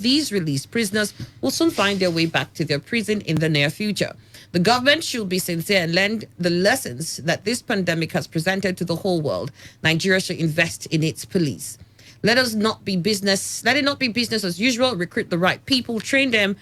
these released prisoners will soon find their way back to their prison in the near future. The government should be sincere and learn the lessons that this pandemic has presented to the whole world. Nigeria should invest in its police. Let us not be business. Let it not be business as usual. Recruit the right people, train them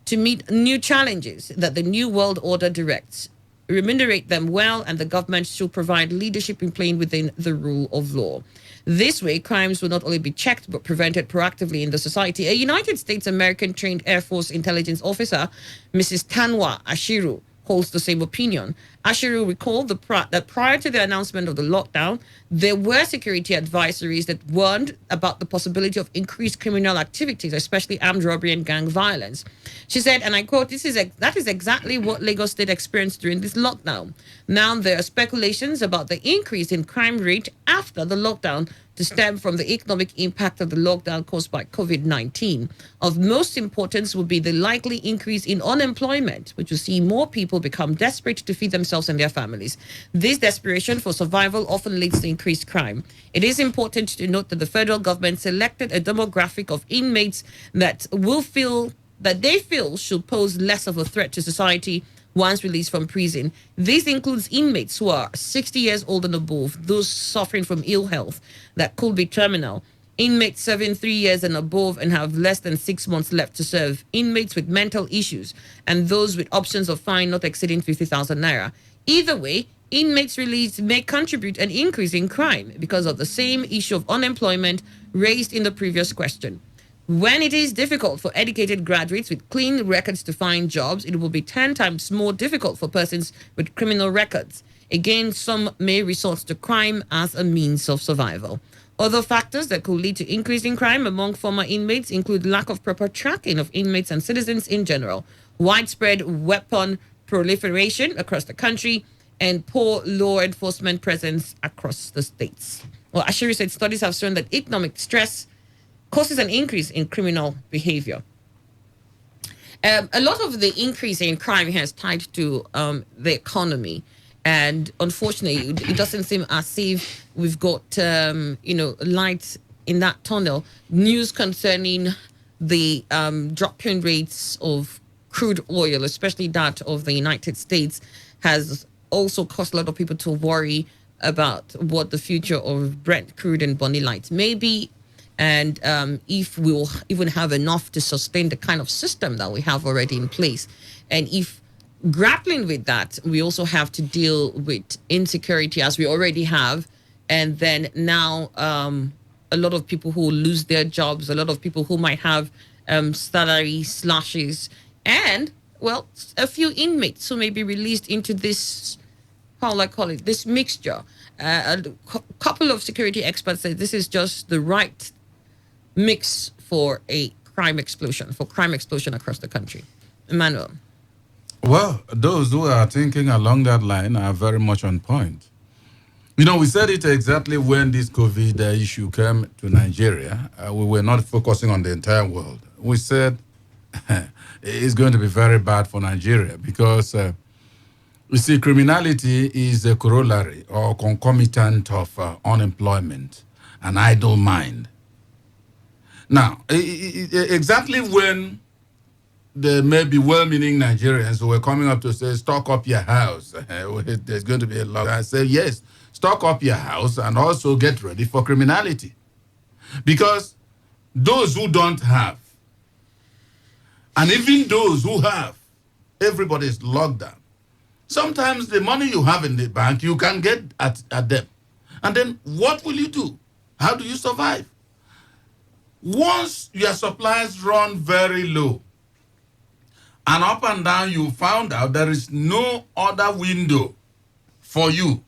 to meet new challenges that the new world order directs. Remunerate them well, and the government should provide leadership in playing within the rule of law. This way, crimes will not only be checked but prevented proactively in the society. A United States American trained Air Force intelligence officer, Mrs. Tanwa Ashiru, holds the same opinion. Ashiru recalled that prior to the announcement of the lockdown, there were security advisories that warned about the possibility of increased criminal activities, especially armed robbery and gang violence. She said, and I quote, that is exactly what Lagos State experienced during this lockdown. Now there are speculations about the increase in crime rate after the lockdown to stem from the economic impact of the lockdown caused by COVID-19. Of most importance will be the likely increase in unemployment, which will see more people become desperate to feed themselves and their families. This desperation for survival often leads to increased crime. It is important to note that the federal government selected a demographic of inmates that they feel should pose less of a threat to society once released from prison. This includes inmates who are 60 years old and above, those suffering from ill health that could be terminal, inmates serving 3 years and above and have less than 6 months left to serve, inmates with mental issues, and those with options of fine not exceeding 50,000 naira. Either way, inmates released may contribute an increase in crime because of the same issue of unemployment raised in the previous question. When it is difficult for educated graduates with clean records to find jobs, it will be 10 times more difficult for persons with criminal records. Again, some may resort to crime as a means of survival. Other factors that could lead to increasing crime among former inmates include lack of proper tracking of inmates and citizens in general, widespread weapon proliferation across the country, and poor law enforcement presence across the states. Well, Ashiri said studies have shown that economic stress causes an increase in criminal behavior. A lot of the increase in crime has tied to the economy. And unfortunately, it doesn't seem as if we've got, light in that tunnel. News concerning the dropping rates of crude oil, especially that of the United States, has also caused a lot of people to worry about what the future of Brent crude and Bonny Light may be. And if we'll even have enough to sustain the kind of system that we have already in place. And if grappling with that, we also have to deal with insecurity as we already have. And then now a lot of people who lose their jobs, a lot of people who might have salary slashes, and, well, a few inmates who may be released into this, how will I call it, this mixture. A couple of security experts say this is just the right mix for a crime explosion across the country. Emmanuel. Well, those who are thinking along that line are very much on point. You know, we said it exactly when this COVID issue came to Nigeria. We were not focusing on the entire world. We said it's going to be very bad for Nigeria because, you see, criminality is a corollary or concomitant of unemployment, an idle mind. Now, exactly when there may be well-meaning Nigerians who were coming up to say, stock up your house, there's going to be a lot. I say, yes, stock up your house and also get ready for criminality. Because those who don't have, and even those who have, everybody's locked down. Sometimes the money you have in the bank, you can get at them. And then what will you do? How do you survive? Once your supplies run very low, and up and down you found out there is no other window for you,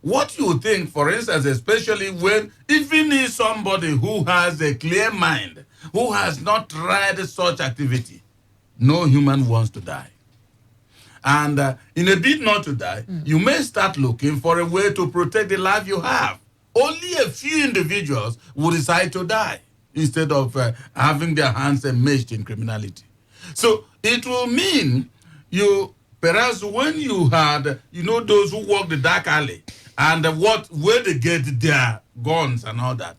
what you think, for instance, especially when even if somebody who has a clear mind, who has not tried such activity, no human wants to die. And in a bid not to die, you may start looking for a way to protect the life you have. Only a few individuals will decide to die instead of having their hands enmeshed in criminality. So it will mean you, perhaps when you had, those who walk the dark alley and where they get their guns and all that,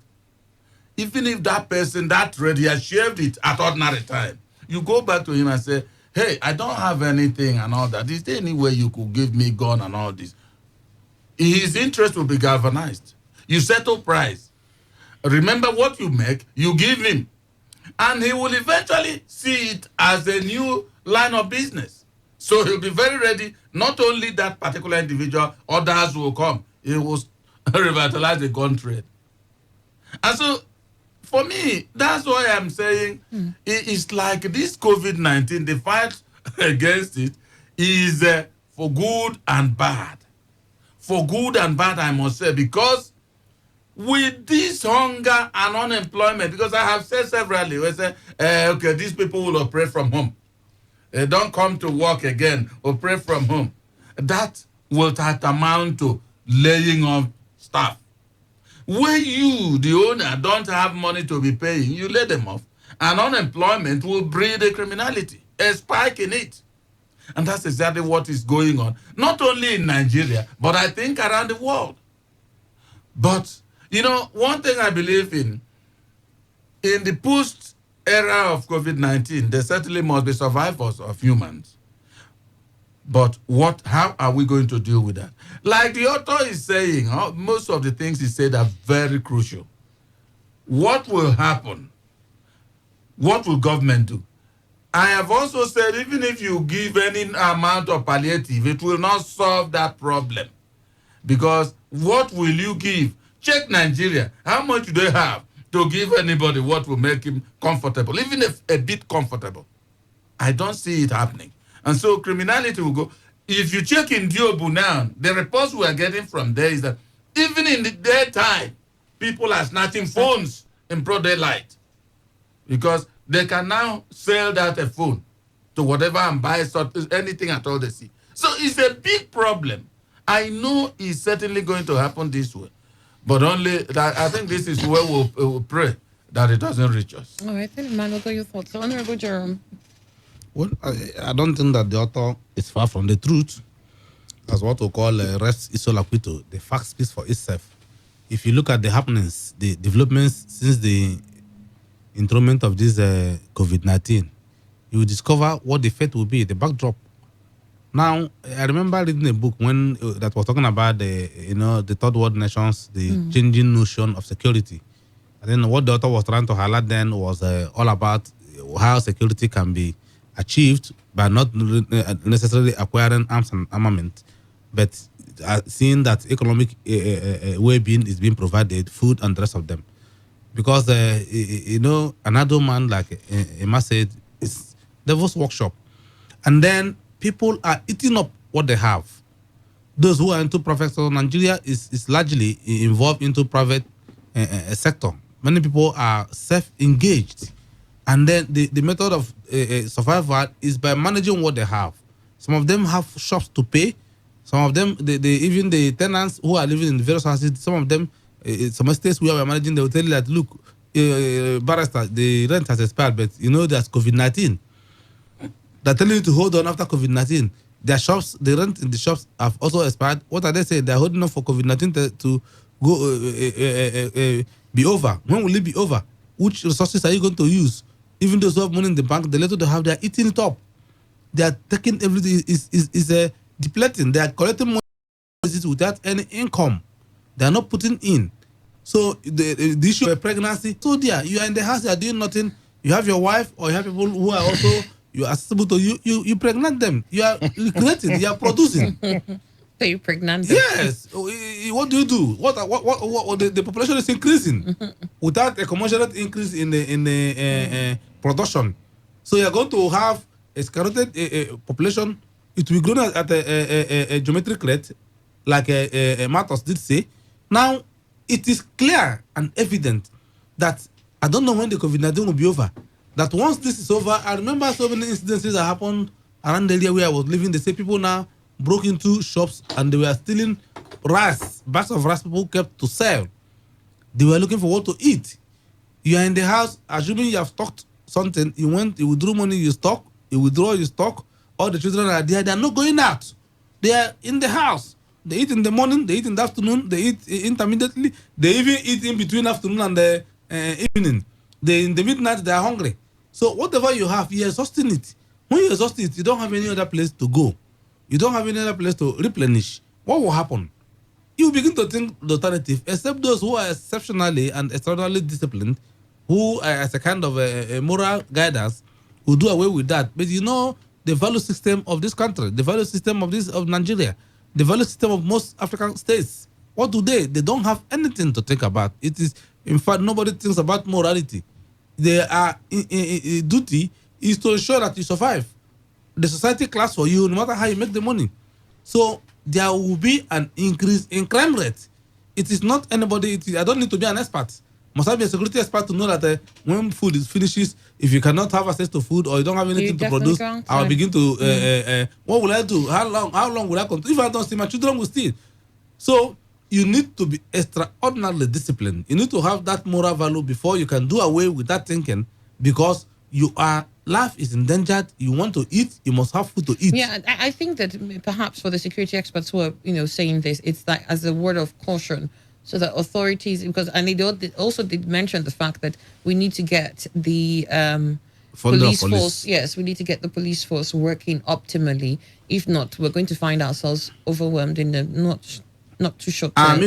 Even if that person, that trade, he has shaved it at ordinary time, you go back to him and say, hey, I don't have anything and all that. Is there any way you could give me gun and all this? His interest will be galvanized. You settle price. Remember what you make, you give him. And he will eventually see it as a new line of business. So he'll be very ready. Not only that particular individual, others will come. He will revitalize the gun trade. And so, for me, that's why I'm saying it's like this COVID-19, the fight against it is for good and bad. For good and bad, I must say, because with this hunger and unemployment, because I have said severally, we say, okay, these people will operate from home. They don't come to work again, operate from home. That will amount to laying off staff. When you, the owner, don't have money to be paying, you lay them off. And unemployment will breed a criminality, a spike in it. And that's exactly what is going on, not only in Nigeria, but I think around the world. But, one thing I believe in the post-era of COVID-19, there certainly must be survivors of humans. But how are we going to deal with that? Like the author is saying, most of the things he said are very crucial. What will happen? What will government do? I have also said, even if you give any amount of palliative, it will not solve that problem. Because what will you give? Check Nigeria. How much do they have to give anybody what will make him comfortable, even if a bit comfortable? I don't see it happening. And so criminality will go. If you check in Diobu now, the reports we are getting from there is that even in the daytime, people are snatching phones in broad daylight. Because they can now sell that a phone to whatever and buy anything at all they see. So it's a big problem. I know it's certainly going to happen this way. But only that I think this is where we'll pray that it doesn't reach us. All right, then, Emmanuel, what are your thoughts? So, Honorable Jerome. Well, I don't think that the author is far from the truth. That's what we call res isola quito. The fact speaks for itself. If you look at the happenings, the developments since the enthronement of this COVID-19, you will discover what the fate will be, the backdrop. Now, I remember reading a book when that was talking about the third world nations, the changing notion of security. And then what the author was trying to highlight then was all about how security can be achieved by not necessarily acquiring arms and armament, but seeing that economic well-being is being provided, food and the rest of them. Because, another man, like Emma said, is devil's workshop. And then people are eating up what they have. Those who are into private sector, Nigeria is largely involved into private sector. Many people are self-engaged. And then the method of survival is by managing what they have. Some of them have shops to pay. Some of them, even the tenants who are living in various houses, some of them, some estates we are managing, they will tell you that, look, barrister, the rent has expired, but there's COVID-19. They're telling you to hold on after COVID-19. Their shops, the rent in the shops have also expired. What are they saying? They're holding on for COVID-19 to go be over. When will it be over? Which resources are you going to use? Even those who have money in the bank, the little they have, they're eating it up. They are taking everything, is depleting. They are collecting money without any income. They are not putting in. So the issue of pregnancy, so dear, you are in the house, you are doing nothing. You have your wife or you have people who are also, you are accessible to you pregnant them. You are creating, you are producing. So you pregnant them. Yes. What do you do? What the population is increasing without a commensurate increase in the production. So you are going to have a skyrocketed population. It will grow at a geometric rate, like Matos did say. Now, it is clear and evident that I don't know when the COVID-19 will be over. That once this is over, I remember so many incidences that happened around the area where I was living. They say people now broke into shops and they were stealing rice, bags of rice people kept to sell. They were looking for what to eat. You are in the house, assuming you have stocked something, you withdraw money, you stock, you withdraw, you stock. All the children are there, they are not going out. They are in the house. They eat in the morning, they eat in the afternoon, they eat intermittently, they even eat in between afternoon and evening. In the midnight, they are hungry. So whatever you have, you're exhausting it. When you exhaust it, you don't have any other place to go. You don't have any other place to replenish. What will happen? You begin to think the alternative, except those who are exceptionally and extraordinarily disciplined, who as a kind of a moral guidance, will do away with that. But you know the value system of this country, the value system of Nigeria, the value system of most African states. What do they? They don't have anything to think about. It is, in fact, nobody thinks about morality. Their duty is to ensure that you survive. The society class for you, no matter how you make the money. So there will be an increase in crime rate. It is not anybody. I don't need to be an expert. Must I be a security expert to know that when food is finishes, if you cannot have access to food or you don't have anything to produce, I will begin to. What will I do? How long will I continue? If I don't see, my children will steal. So you need to be extraordinarily disciplined. You need to have that moral value before you can do away with that thinking, because life is endangered. You want to eat, you must have food to eat. Yeah, I think that perhaps for the security experts who are, saying this, it's like as a word of caution, so that authorities, and they also did mention the fact that we need to get the police force. Yes, we need to get the police force working optimally. If not, we're going to find ourselves overwhelmed in the not too short time.